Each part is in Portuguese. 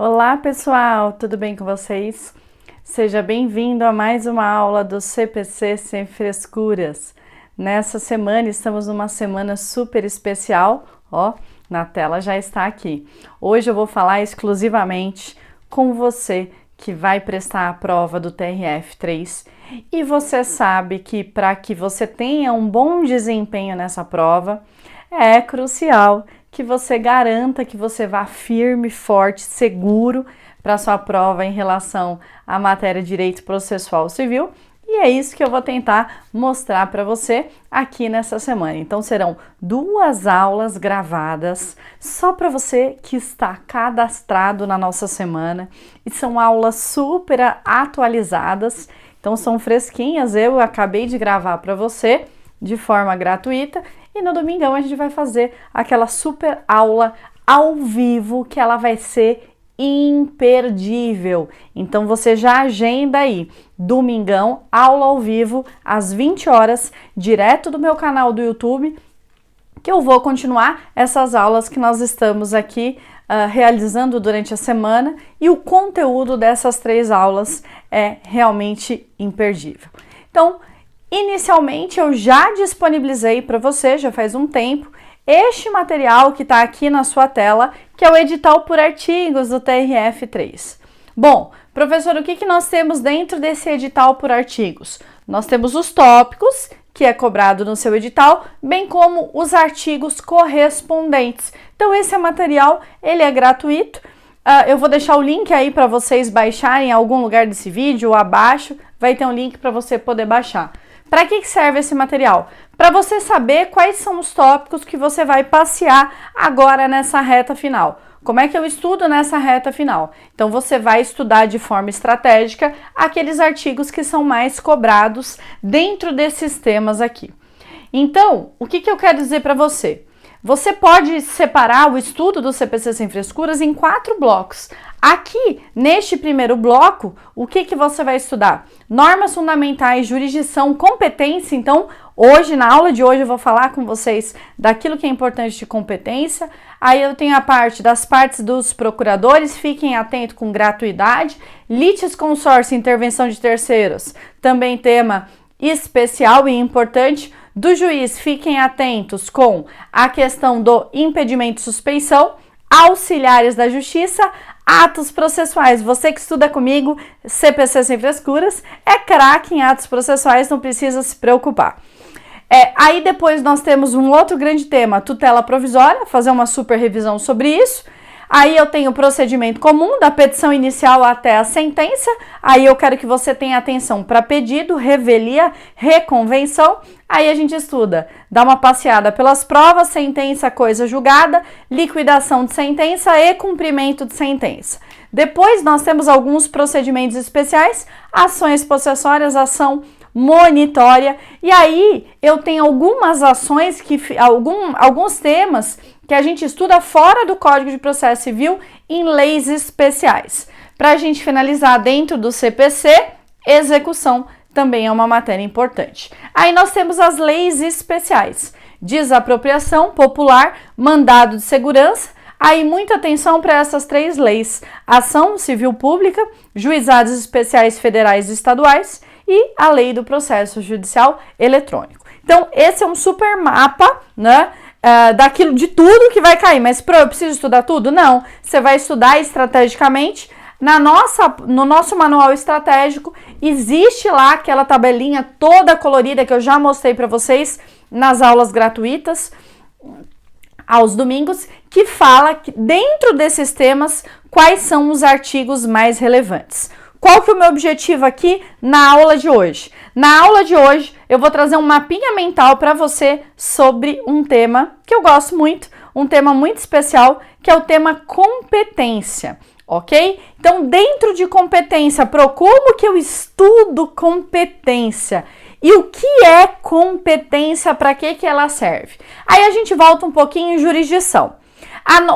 Olá pessoal, tudo bem com vocês? Seja bem-vindo a mais uma aula do CPC Sem Frescuras. Nessa semana estamos numa semana super especial, ó, na tela já está aqui. Hoje eu vou falar exclusivamente com você que vai prestar a prova do TRF3 e você sabe que para que você tenha um bom desempenho nessa prova é crucial que você garanta que você vá firme, forte, seguro para sua prova em relação à matéria de Direito Processual Civil. E é isso que eu vou tentar mostrar para você aqui nessa semana. Então serão 2 aulas gravadas só para você que está cadastrado na nossa semana. E são aulas super atualizadas, então são fresquinhas, eu acabei de gravar para você de forma gratuita. E no domingão a gente vai fazer aquela super aula ao vivo que ela vai ser imperdível. Então você já agenda aí, domingão, aula ao vivo, às 20 horas, direto do meu canal do YouTube, que eu vou continuar essas aulas que nós estamos aqui realizando durante a semana, e o conteúdo dessas 3 aulas é realmente imperdível. Então, inicialmente eu já disponibilizei para você, já faz um tempo, este material que está aqui na sua tela, que é o edital por artigos do TRF3. Bom, professor, o que nós temos dentro desse edital por artigos? Nós temos os tópicos, que é cobrado no seu edital, bem como os artigos correspondentes. Então esse material, ele é gratuito. Eu vou deixar o link aí para vocês baixarem em algum lugar desse vídeo ou abaixo, vai ter um link para você poder baixar. Para que serve esse material? Para você saber quais são os tópicos que você vai passear agora nessa reta final. Como é que eu estudo nessa reta final? Então você vai estudar de forma estratégica aqueles artigos que são mais cobrados dentro desses temas aqui. Então, o que eu quero dizer para você? Você pode separar o estudo do CPC Sem Frescuras em 4 blocos. Aqui, neste primeiro bloco, o que você vai estudar? Normas fundamentais, jurisdição, competência. Então, hoje, na aula de hoje, eu vou falar com vocês daquilo que é importante de competência. Aí eu tenho a parte das partes dos procuradores, fiquem atentos com gratuidade. Litisconsórcio e intervenção de terceiros, também tema especial e importante. Do juiz, fiquem atentos com a questão do impedimento de suspeição, auxiliares da justiça, atos processuais. Você que estuda comigo, CPC Sem Frescuras, é craque em atos processuais, não precisa se preocupar. Aí depois nós temos um outro grande tema, tutela provisória, fazer uma super revisão sobre isso. Aí eu tenho o procedimento comum, da petição inicial até a sentença. Aí eu quero que você tenha atenção para pedido, revelia, reconvenção. Aí a gente estuda, dá uma passeada pelas provas, sentença, coisa julgada, liquidação de sentença e cumprimento de sentença. Depois nós temos alguns procedimentos especiais, ações possessórias, ação monitória. E aí eu tenho algumas ações, alguns temas que a gente estuda fora do Código de Processo Civil em leis especiais. Para a gente finalizar dentro do CPC, execução também é uma matéria importante. Aí nós temos as leis especiais, desapropriação popular, mandado de segurança. Aí muita atenção para essas 3 leis, ação civil pública, juizados especiais federais e estaduais e a lei do processo judicial eletrônico. Então esse é um super mapa, né? Daquilo, de tudo que vai cair, mas eu preciso estudar tudo? Não, você vai estudar estrategicamente. No nosso manual estratégico, existe lá aquela tabelinha toda colorida que eu já mostrei para vocês nas aulas gratuitas, aos domingos, que fala que dentro desses temas, quais são os artigos mais relevantes. Qual que é o meu objetivo aqui na aula de hoje? Na aula de hoje, eu vou trazer um mapinha mental para você sobre um tema que eu gosto muito, um tema muito especial, que é o tema competência, ok? Então, dentro de competência, como que eu estudo competência? E o que é competência, para que ela serve? Aí a gente volta um pouquinho em jurisdição.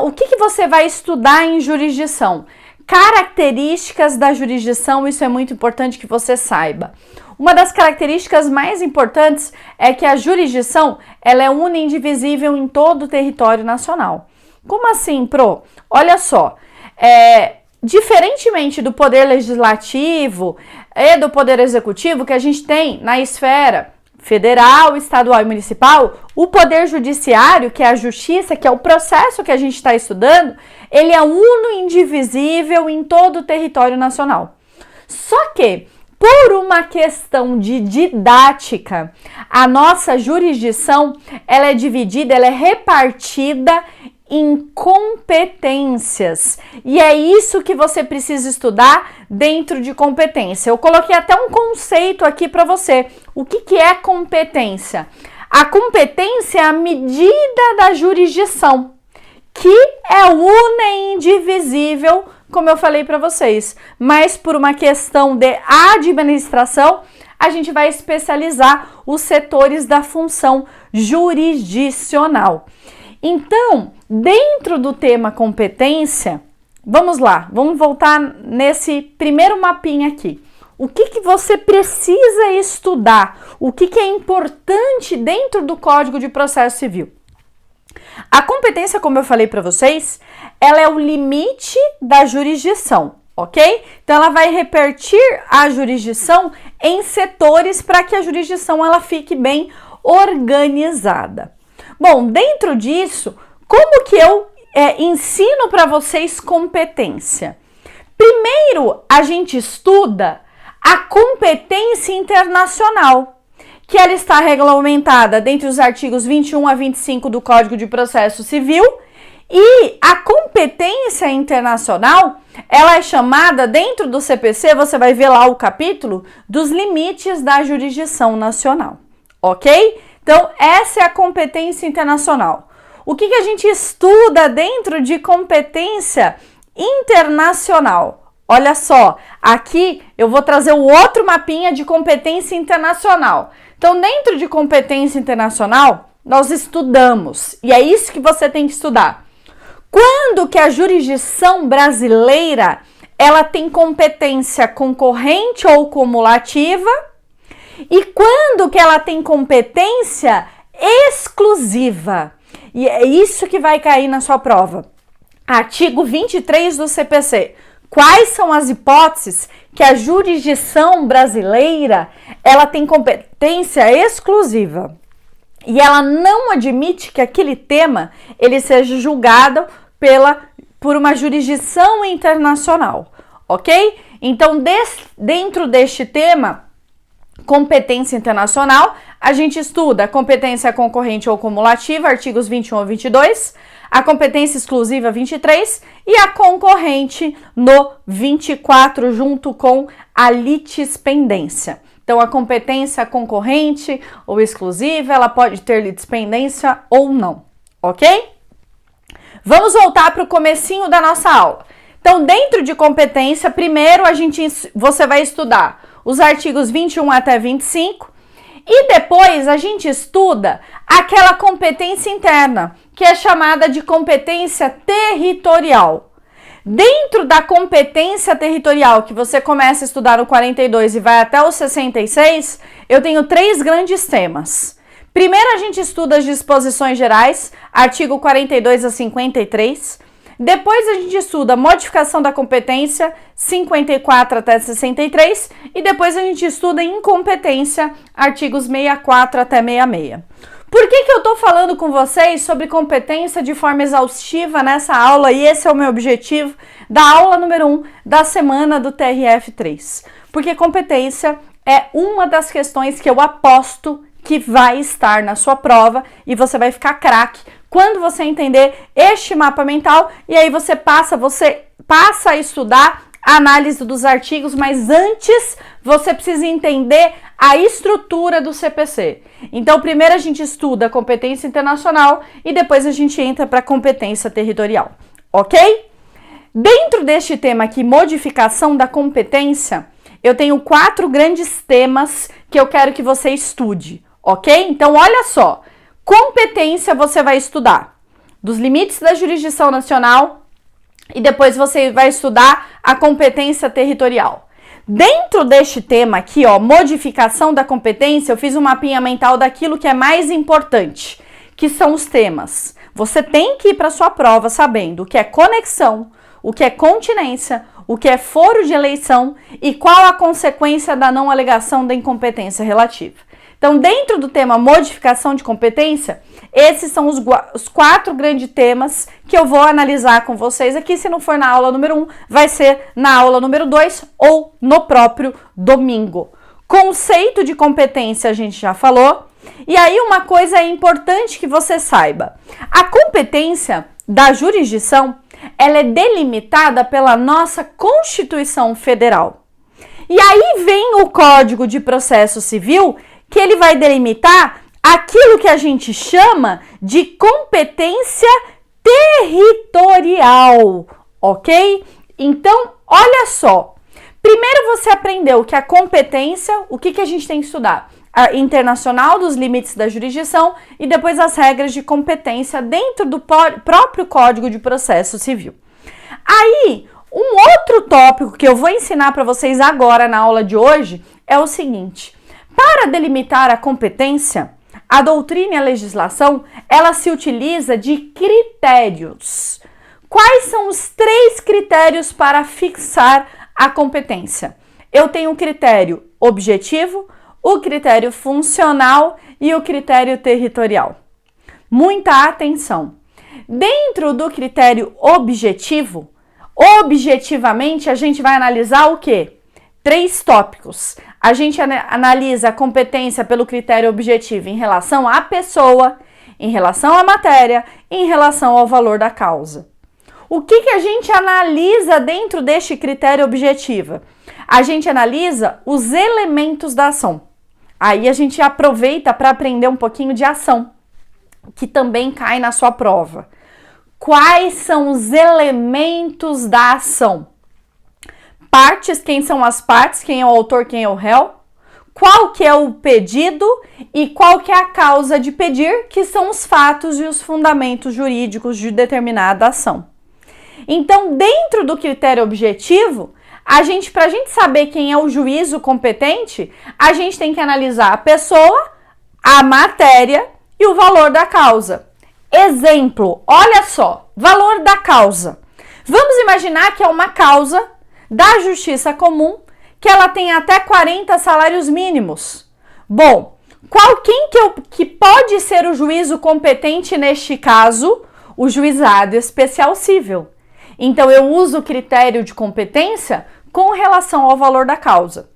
O que você vai estudar em jurisdição? Características da jurisdição, isso é muito importante que você saiba. Uma das características mais importantes é que a jurisdição ela é única e indivisível em todo o território nacional. Como assim, Pro? Olha só, diferentemente do poder legislativo e do poder executivo que a gente tem na esfera federal, estadual e municipal, o poder judiciário, que é a justiça, que é o processo que a gente está estudando, ele é uno e indivisível em todo o território nacional. Só que, por uma questão de didática, a nossa jurisdição, ela é dividida, ela é repartida em competências. E é isso que você precisa estudar dentro de competência. Eu coloquei até um conceito aqui para você. O que é competência? A competência é a medida da jurisdição, que é una e indivisível, como eu falei para vocês. Mas por uma questão de administração, a gente vai especializar os setores da função jurisdicional. Então, dentro do tema competência, vamos lá, vamos voltar nesse primeiro mapinha aqui. O que você precisa estudar? O que é importante dentro do Código de Processo Civil? A competência, como eu falei para vocês, ela é o limite da jurisdição, ok? Então, ela vai repartir a jurisdição em setores para que a jurisdição ela fique bem organizada. Bom, dentro disso, como que eu ensino para vocês competência? Primeiro, a gente estuda a competência internacional, que ela está regulamentada dentre os artigos 21 a 25 do Código de Processo Civil, e a competência internacional, ela é chamada, dentro do CPC, você vai ver lá o capítulo, dos limites da jurisdição nacional, ok? Então, essa é a competência internacional. O que a gente estuda dentro de competência internacional? Olha só, aqui eu vou trazer o outro mapinha de competência internacional. Então, dentro de competência internacional, nós estudamos, e é isso que você tem que estudar. Quando que a jurisdição brasileira, ela tem competência concorrente ou cumulativa? E quando que ela tem competência exclusiva? E é isso que vai cair na sua prova. Artigo 23 do CPC. Quais são as hipóteses que a jurisdição brasileira ela tem competência exclusiva? E ela não admite que aquele tema ele seja julgado por uma jurisdição internacional, ok? Então, dentro deste tema, competência internacional, a gente estuda a competência concorrente ou cumulativa, artigos 21 a 22, a competência exclusiva 23 e a concorrente no 24, junto com a litispendência. Então, a competência concorrente ou exclusiva, ela pode ter litispendência ou não, ok? Vamos voltar para o comecinho da nossa aula. Então, dentro de competência, primeiro você vai estudar os artigos 21 até 25 e depois a gente estuda aquela competência interna, que é chamada de competência territorial. Dentro da competência territorial, que você começa a estudar no 42 e vai até o 66, eu tenho 3 grandes temas. Primeiro, a gente estuda as disposições gerais, artigo 42 a 53. Depois, a gente estuda modificação da competência, 54 até 63. E depois, a gente estuda incompetência, artigos 64 até 66. Por que eu estou falando com vocês sobre competência de forma exaustiva nessa aula? E esse é o meu objetivo da aula número 1 da semana do TRF3. Porque competência é uma das questões que eu aposto que vai estar na sua prova e você vai ficar craque quando você entender este mapa mental e aí você passa a estudar a análise dos artigos, mas antes você precisa entender a estrutura do CPC. Então, primeiro a gente estuda a competência internacional e depois a gente entra para a competência territorial, ok? Dentro deste tema aqui, modificação da competência, eu tenho 4 grandes temas que eu quero que você estude, ok? Então, olha só, competência você vai estudar dos limites da jurisdição nacional e depois você vai estudar a competência territorial. Dentro deste tema aqui, ó, modificação da competência, eu fiz um mapinha mental daquilo que é mais importante, que são os temas. Você tem que ir para sua prova sabendo o que é conexão, o que é continência, o que é foro de eleição e qual a consequência da não alegação da incompetência relativa. Então, dentro do tema modificação de competência, esses são os 4 grandes temas que eu vou analisar com vocês aqui. Se não for na aula número 1, vai ser na aula número 2 ou no próprio domingo. Conceito de competência a gente já falou. E aí uma coisa importante que você saiba. A competência da jurisdição, ela é delimitada pela nossa Constituição Federal. E aí vem o Código de Processo Civil, que ele vai delimitar aquilo que a gente chama de competência territorial, ok? Então, olha só. Primeiro você aprendeu que a competência, o que a gente tem que estudar? A internacional dos limites da jurisdição e depois as regras de competência dentro do próprio Código de Processo Civil. Aí, um outro tópico que eu vou ensinar para vocês agora na aula de hoje é o seguinte. Para delimitar a competência, a doutrina e a legislação, ela se utiliza de critérios. Quais são os 3 critérios para fixar a competência? Eu tenho o critério objetivo, o critério funcional e o critério territorial. Muita atenção. Dentro do critério objetivo, objetivamente a gente vai analisar o quê? 3 tópicos. A gente analisa a competência pelo critério objetivo em relação à pessoa, em relação à matéria e em relação ao valor da causa. O que a gente analisa dentro deste critério objetivo? A gente analisa os elementos da ação. Aí a gente aproveita para aprender um pouquinho de ação, que também cai na sua prova. Quais são os elementos da ação? Partes, quem são as partes, quem é o autor, quem é o réu, qual que é o pedido e qual que é a causa de pedir, que são os fatos e os fundamentos jurídicos de determinada ação. Então, dentro do critério objetivo, para a gente saber quem é o juízo competente, a gente tem que analisar a pessoa, a matéria e o valor da causa. Exemplo, olha só, valor da causa. Vamos imaginar que é uma causa da justiça comum, que ela tem até 40 salários mínimos. Bom, quem que pode ser o juízo competente neste caso? O juizado especial cível. Então, eu uso o critério de competência com relação ao valor da causa.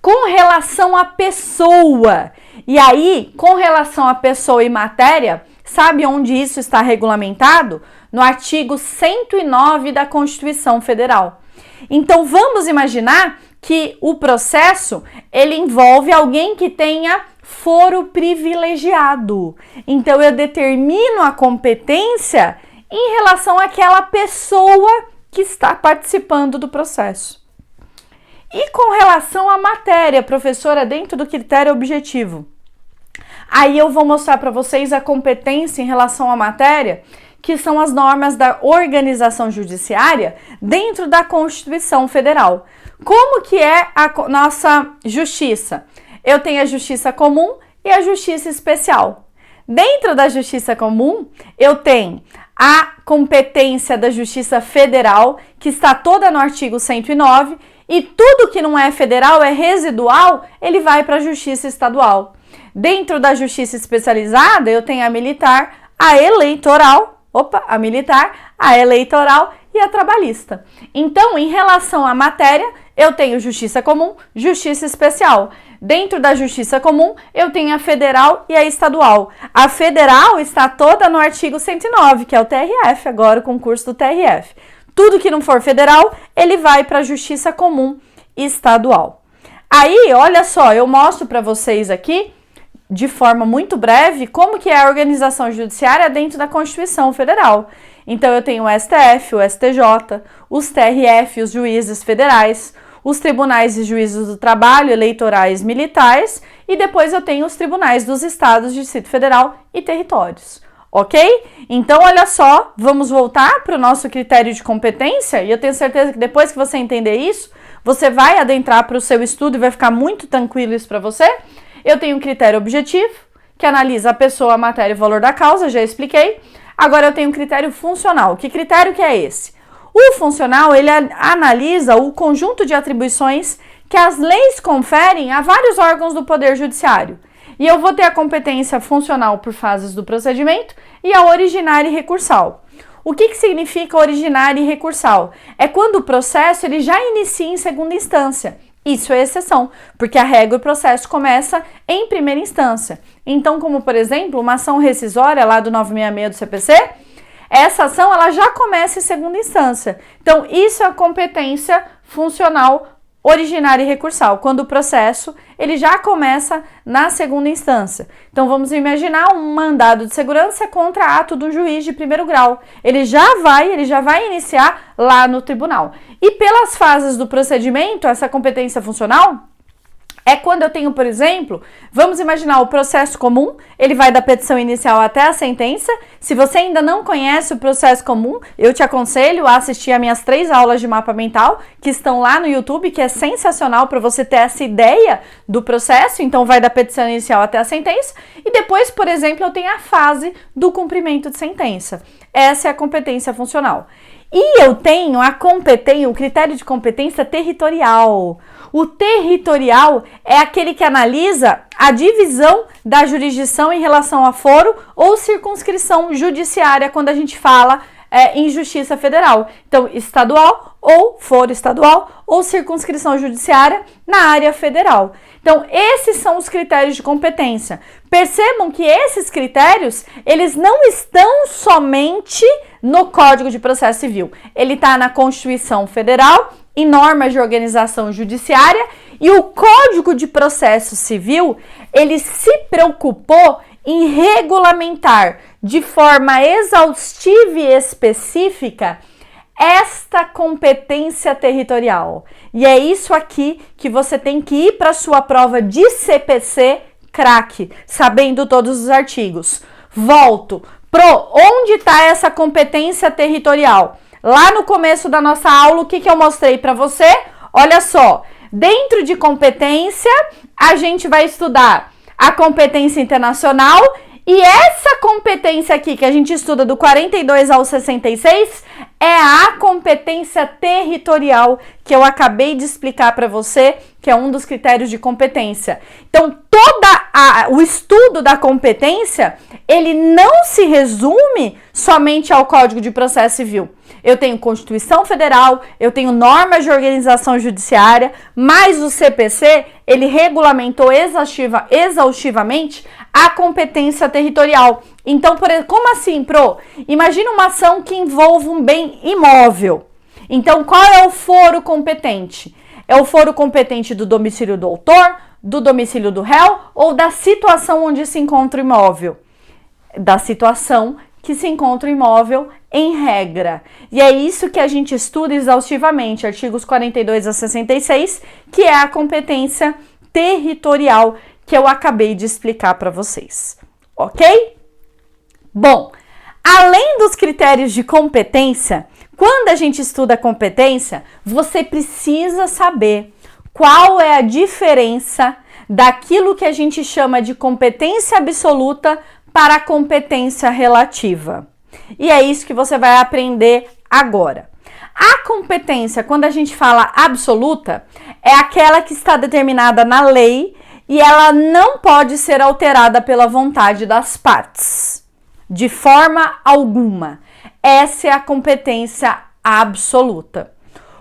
Com relação à pessoa, e aí, com relação à pessoa e matéria, sabe onde isso está regulamentado? No artigo 109 da Constituição Federal. Então, vamos imaginar que o processo, ele envolve alguém que tenha foro privilegiado. Então, eu determino a competência em relação àquela pessoa que está participando do processo. E com relação à matéria, professora, dentro do critério objetivo, aí eu vou mostrar para vocês a competência em relação à matéria, que são as normas da organização judiciária dentro da Constituição Federal. Como que é a nossa justiça? Eu tenho a justiça comum e a justiça especial. Dentro da justiça comum, eu tenho a competência da justiça federal, que está toda no artigo 109, e tudo que não é federal, é residual, ele vai para a justiça estadual. Dentro da justiça especializada, eu tenho a militar, a eleitoral, a militar, a eleitoral e a trabalhista. Então, em relação à matéria, eu tenho justiça comum, justiça especial. Dentro da justiça comum, eu tenho a federal e a estadual. A federal está toda no artigo 109, que é o TRF, agora o concurso do TRF. Tudo que não for federal, ele vai para a justiça comum estadual. Aí, olha só, eu mostro para vocês aqui, de forma muito breve, como que é a organização judiciária dentro da Constituição Federal. Então, eu tenho o STF, o STJ, os TRF, os juízes federais, os tribunais e juízes do trabalho, eleitorais, militares, e depois eu tenho os tribunais dos estados, Distrito Federal e territórios. Ok? Então, olha só, vamos voltar para o nosso critério de competência, e eu tenho certeza que depois que você entender isso, você vai adentrar para o seu estudo e vai ficar muito tranquilo isso para você. Eu tenho um critério objetivo, que analisa a pessoa, a matéria e o valor da causa, já expliquei. Agora eu tenho um critério funcional. Que critério que é esse? O funcional, ele analisa o conjunto de atribuições que as leis conferem a vários órgãos do Poder Judiciário. E eu vou ter a competência funcional por fases do procedimento e a originária e recursal. O que significa originária e recursal? É quando o processo ele já inicia em segunda instância. Isso é exceção, porque a regra do processo começa em primeira instância. Então, como por exemplo, uma ação rescisória lá do 966 do CPC, essa ação ela já começa em segunda instância. Então, isso é a competência funcional originária e recursal, quando o processo ele já começa na segunda instância. Então, vamos imaginar um mandado de segurança contra ato do juiz de primeiro grau. Ele já vai iniciar lá no tribunal. E pelas fases do procedimento, essa competência funcional é quando eu tenho, por exemplo, vamos imaginar o processo comum, ele vai da petição inicial até a sentença. Se você ainda não conhece o processo comum, eu te aconselho a assistir as minhas 3 aulas de mapa mental, que estão lá no YouTube, que é sensacional para você ter essa ideia do processo. Então, vai da petição inicial até a sentença. E depois, por exemplo, eu tenho a fase do cumprimento de sentença. Essa é a competência funcional. E eu tenho o critério de competência territorial. O territorial é aquele que analisa a divisão da jurisdição em relação a foro ou circunscrição judiciária quando a gente fala em justiça federal. Então, estadual ou foro estadual ou circunscrição judiciária na área federal. Então, esses são os critérios de competência. Percebam que esses critérios, eles não estão somente no Código de Processo Civil. Ele está na Constituição Federal, em normas de organização judiciária, e o Código de Processo Civil, ele se preocupou em regulamentar de forma exaustiva e específica esta competência territorial. E é isso aqui que você tem que ir para a sua prova de CPC craque, sabendo todos os artigos. Volto. Onde está essa competência territorial? Lá no começo da nossa aula, o que eu mostrei para você? Olha só, dentro de competência, a gente vai estudar a competência internacional. E essa competência aqui que a gente estuda do 42 ao 66 é a competência territorial que eu acabei de explicar para você, que é um dos critérios de competência. Então, o estudo da competência, ele não se resume somente ao Código de Processo Civil. Eu tenho Constituição Federal, eu tenho normas de organização judiciária, mas o CPC, ele regulamentou exaustivamente a competência territorial. Então, como assim, Pro? Imagina uma ação que envolve um bem imóvel. Então, qual é o foro competente? É o foro competente do domicílio do autor, do domicílio do réu ou da situação onde se encontra o imóvel? Da situação que se encontra o imóvel em regra. E é isso que a gente estuda exaustivamente, artigos 42 a 66, que é a competência territorial que eu acabei de explicar para vocês, ok? Bom, além dos critérios de competência, quando a gente estuda competência, você precisa saber qual é a diferença daquilo que a gente chama de competência absoluta para a competência relativa. E é isso que você vai aprender agora. A competência, quando a gente fala absoluta, é aquela que está determinada na lei e ela não pode ser alterada pela vontade das partes, de forma alguma. Essa é a competência absoluta.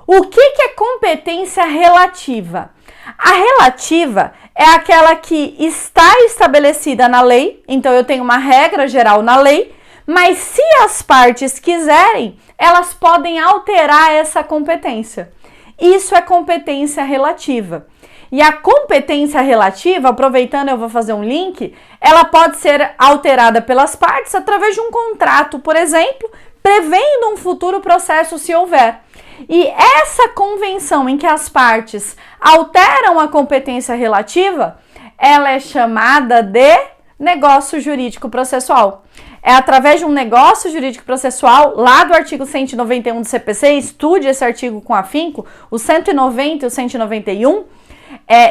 O que é competência relativa? A relativa é aquela que está estabelecida na lei, então eu tenho uma regra geral na lei, mas se as partes quiserem, elas podem alterar essa competência. Isso é competência relativa. E a competência relativa, aproveitando, eu vou fazer um link, ela pode ser alterada pelas partes através de um contrato, por exemplo, prevendo um futuro processo se houver. E essa convenção em que as partes alteram a competência relativa, ela é chamada de negócio jurídico processual. É através de um negócio jurídico processual, lá do artigo 191 do CPC, estude esse artigo com afinco, o 190 e o 191.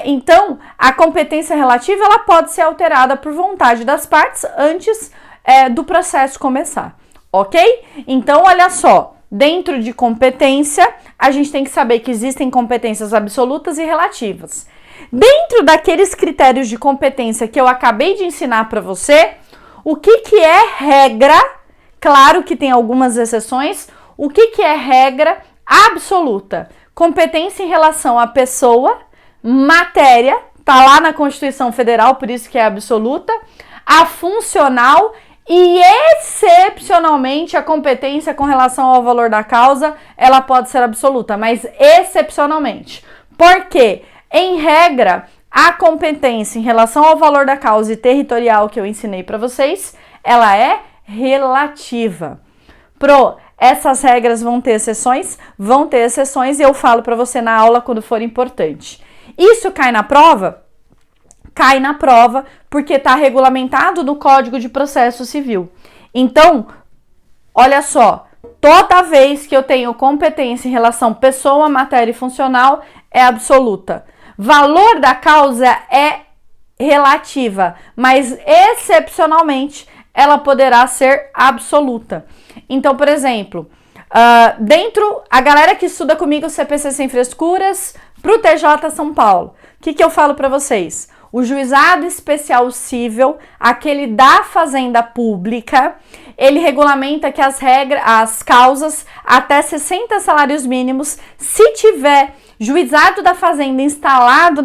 Então, a competência relativa ela pode ser alterada por vontade das partes antes do processo começar, ok? Então, olha só, dentro de competência, a gente tem que saber que existem competências absolutas e relativas. Dentro daqueles critérios de competência que eu acabei de ensinar para você, o que é regra? Claro que tem algumas exceções. O que é regra absoluta? Competência em relação à pessoa, matéria, tá lá na Constituição Federal, por isso que é absoluta, a funcional e, excepcionalmente, a competência com relação ao valor da causa, ela pode ser absoluta, mas excepcionalmente. Por quê? Em regra, a competência em relação ao valor da causa e territorial que eu ensinei para vocês, ela é relativa. Essas regras vão ter exceções e eu falo para você na aula quando for importante. Isso cai na prova? Cai na prova porque está regulamentado no Código de Processo Civil. Então, olha só, toda vez que eu tenho competência em relação pessoa, matéria e funcional, é absoluta. Valor da causa é relativa, mas excepcionalmente ela poderá ser absoluta. Então, por exemplo, a galera que estuda comigo o CPC Sem Frescuras para o TJ São Paulo, o que eu falo para vocês? O Juizado Especial Cível, aquele da Fazenda Pública, ele regulamenta que as causas até 60 salários mínimos, se tiver Juizado da Fazenda instalado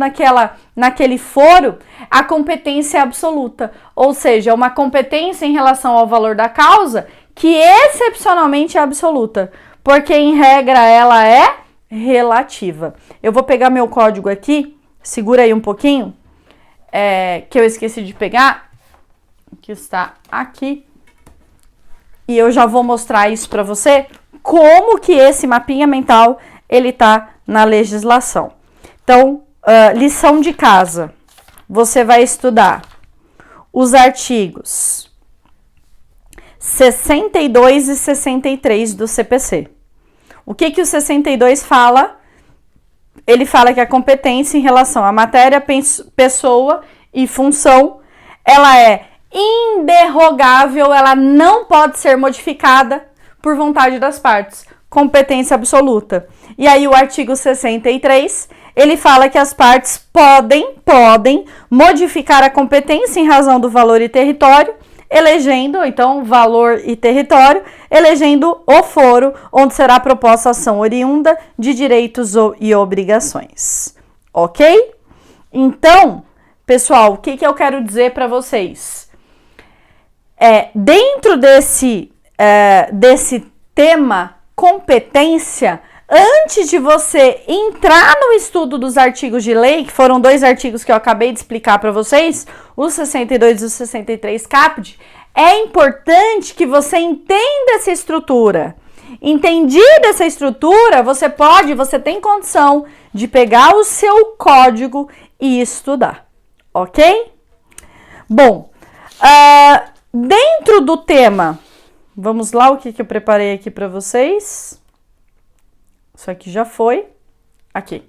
naquele foro, a competência é absoluta. Ou seja, uma competência em relação ao valor da causa que excepcionalmente é absoluta, porque em regra ela é relativa. Eu vou pegar meu código aqui, segura aí um pouquinho, que eu esqueci de pegar, que está aqui, e eu já vou mostrar isso para você, como que esse mapinha mental ele tá na legislação. Então, lição de casa, você vai estudar os artigos 62 e 63 do CPC. O que o 62 fala? Ele fala que a competência em relação à matéria, pessoa e função, ela é inderrogável, ela não pode ser modificada por vontade das partes. Competência absoluta. E aí o artigo 63, ele fala que as partes podem modificar a competência em razão do valor e território, elegendo, então, valor e território, elegendo o foro onde será proposta a ação oriunda de direitos e obrigações. Ok? Então, pessoal, o que eu quero dizer para vocês? Dentro desse tema competência, antes de você entrar no estudo dos artigos de lei, que foram 2 artigos que eu acabei de explicar para vocês, o 62 e o 63 caput, é importante que você entenda essa estrutura. Entendida essa estrutura, você tem condição de pegar o seu código e estudar, ok? Bom, dentro do tema, vamos lá, o que eu preparei aqui para vocês. Isso aqui já foi. Aqui.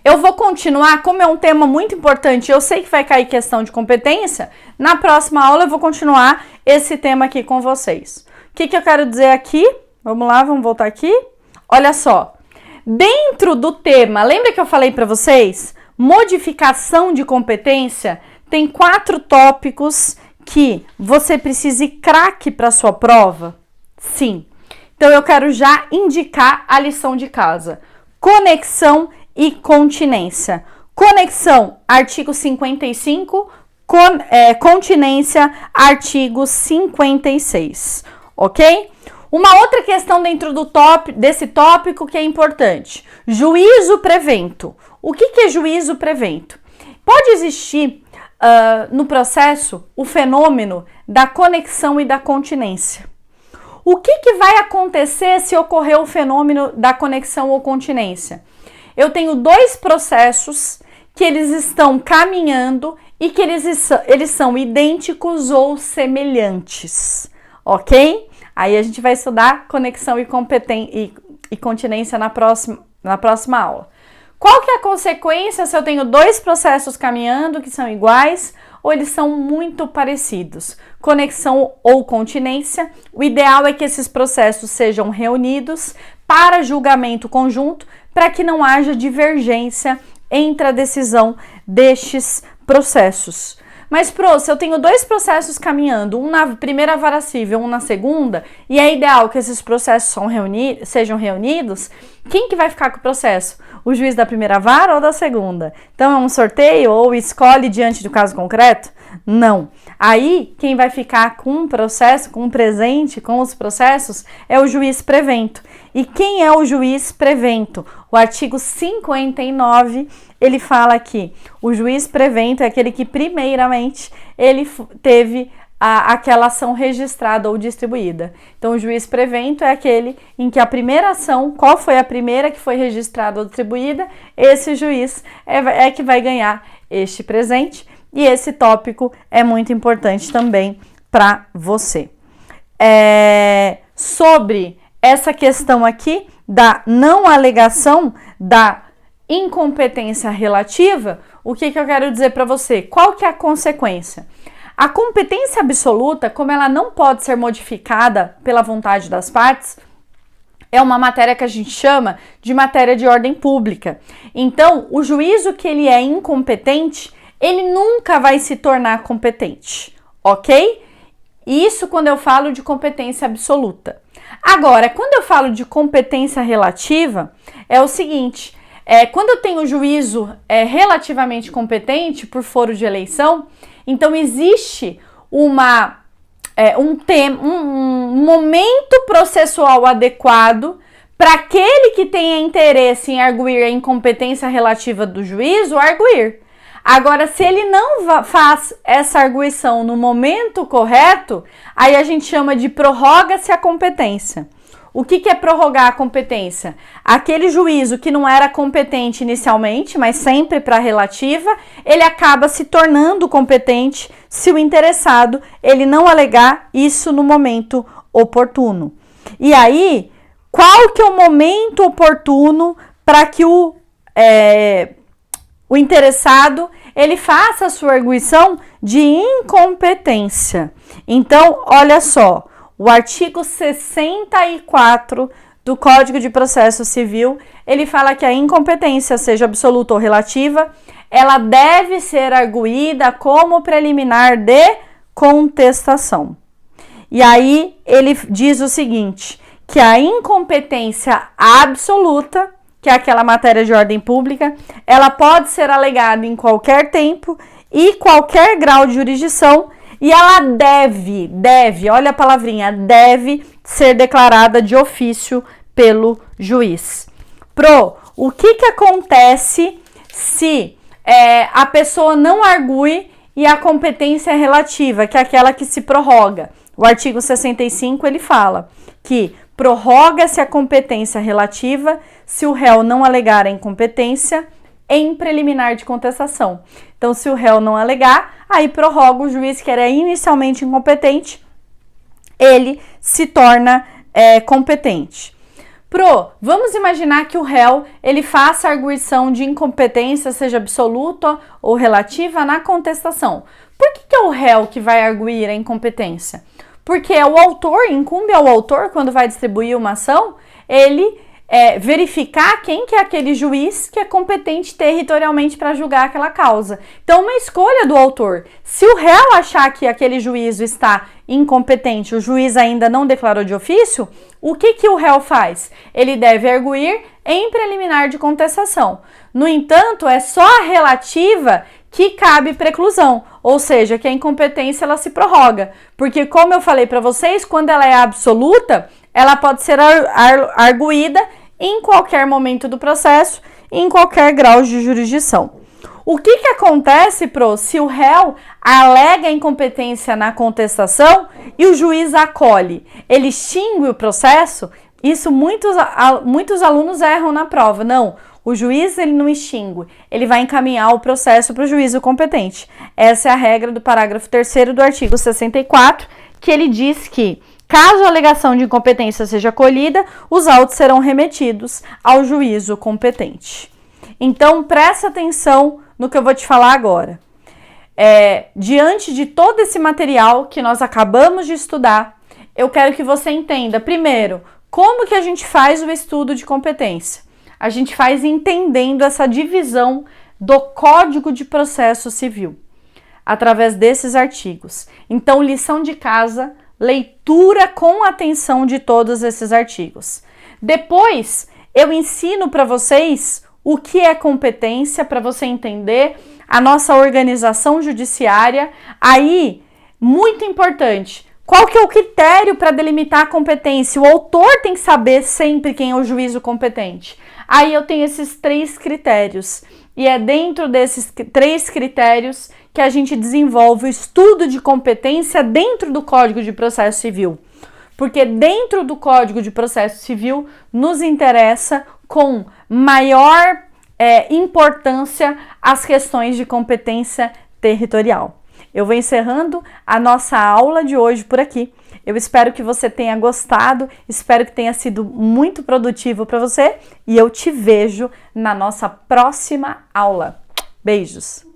Eu vou continuar, como é um tema muito importante, eu sei que vai cair questão de competência, na próxima aula eu vou continuar esse tema aqui com vocês. O que eu quero dizer aqui? Vamos lá, vamos voltar aqui. Olha só. Dentro do tema, lembra que eu falei para vocês? Modificação de competência, tem 4 tópicos que você precisa ir craque para sua prova? Sim. Então, eu quero já indicar a lição de casa. Conexão e continência. Conexão, artigo 55. Continência, artigo 56. Ok? Uma outra questão dentro desse tópico que é importante. Juízo prevento. O que é juízo prevento? Pode existir no processo o fenômeno da conexão e da continência. O que vai acontecer se ocorrer o fenômeno da conexão ou continência? Eu tenho 2 processos que eles estão caminhando e que eles são idênticos ou semelhantes, ok? Aí a gente vai estudar conexão e continência na próxima aula. Qual que é a consequência se eu tenho 2 processos caminhando que são iguais ou eles são muito parecidos? Conexão ou continência? O ideal é que esses processos sejam reunidos para julgamento conjunto, para que não haja divergência entre a decisão destes processos. Mas, se eu tenho dois processos caminhando, um na primeira vara civil, um na segunda, e é ideal que esses processos sejam reunidos, quem que vai ficar com o processo? O juiz da primeira vara ou da segunda? Então, é um sorteio ou escolhe diante do caso concreto? Não. Aí, quem vai ficar com um processo, com um presente, com os processos, é o juiz prevento. E quem é o juiz prevento? O artigo 59, ele fala que o juiz prevento é aquele que, primeiramente, ele teve aquela ação registrada ou distribuída. Então, o juiz prevento é aquele em que a primeira ação, qual foi a primeira que foi registrada ou distribuída, esse juiz é que vai ganhar este presente. E esse tópico é muito importante também para você. Sobre essa questão aqui da não alegação da incompetência relativa, o que eu quero dizer para você? Qual que é a consequência? A competência absoluta, como ela não pode ser modificada pela vontade das partes, é uma matéria que a gente chama de matéria de ordem pública. Então, o juízo que ele é incompetente, ele nunca vai se tornar competente, ok? Isso quando eu falo de competência absoluta. Agora, quando eu falo de competência relativa, é o seguinte, quando eu tenho juízo relativamente competente por foro de eleição, então existe um momento processual adequado para aquele que tenha interesse em arguir a incompetência relativa do juízo, arguir. Agora, se ele não faz essa arguição no momento correto, aí a gente chama de prorroga-se a competência. O que é prorrogar a competência? Aquele juízo que não era competente inicialmente, mas sempre para relativa, ele acaba se tornando competente se o interessado ele não alegar isso no momento oportuno. E aí, qual que é o momento oportuno para que o interessado ele faça a sua arguição de incompetência? Então, olha só, o artigo 64 do Código de Processo Civil, ele fala que a incompetência, seja absoluta ou relativa, ela deve ser arguída como preliminar de contestação. E aí, ele diz o seguinte, que a incompetência absoluta, que é aquela matéria de ordem pública, ela pode ser alegada em qualquer tempo e qualquer grau de jurisdição, e ela deve, olha a palavrinha, deve ser declarada de ofício pelo juiz. O que acontece se a pessoa não argue e a competência é relativa, que é aquela que se prorroga? O artigo 65, ele fala que prorroga-se a competência relativa se o réu não alegar a incompetência em preliminar de contestação. Então, se o réu não alegar, aí prorroga o juiz que era inicialmente incompetente, ele se torna competente. Vamos imaginar que o réu ele faça a arguição de incompetência, seja absoluta ou relativa, na contestação. Por que é o réu que vai arguir a incompetência? Porque é o autor, incumbe ao autor, quando vai distribuir uma ação, ele verificar quem que é aquele juiz que é competente territorialmente para julgar aquela causa. Então, uma escolha do autor. Se o réu achar que aquele juízo está incompetente, o juiz ainda não declarou de ofício, o que o réu faz? Ele deve arguir em preliminar de contestação. No entanto, é só a relativa que cabe preclusão, ou seja, que a incompetência ela se prorroga. Porque, como eu falei para vocês, quando ela é absoluta, ela pode ser arguída em qualquer momento do processo, em qualquer grau de jurisdição. O que acontece, se o réu alega incompetência na contestação e o juiz acolhe? Ele extingue o processo? Isso muitos alunos erram na prova. Não, o juiz ele não extingue, ele vai encaminhar o processo para o juízo competente. Essa é a regra do parágrafo 3º do artigo 64, que ele diz que, caso a alegação de incompetência seja acolhida, os autos serão remetidos ao juízo competente. Então, presta atenção no que eu vou te falar agora. diante de todo esse material que nós acabamos de estudar, eu quero que você entenda, primeiro, como que a gente faz o estudo de competência. A gente faz entendendo essa divisão do Código de Processo Civil, através desses artigos. Então, lição de casa, leitura com atenção de todos esses artigos. Depois, eu ensino para vocês o que é competência, para você entender a nossa organização judiciária. Aí, muito importante, qual que é o critério para delimitar a competência? O autor tem que saber sempre quem é o juízo competente. Aí eu tenho esses 3 critérios. E é dentro desses 3 critérios que a gente desenvolve o estudo de competência dentro do Código de Processo Civil. Porque dentro do Código de Processo Civil nos interessa com maior importância as questões de competência territorial. Eu vou encerrando a nossa aula de hoje por aqui. Eu espero que você tenha gostado, espero que tenha sido muito produtivo para você e eu te vejo na nossa próxima aula. Beijos!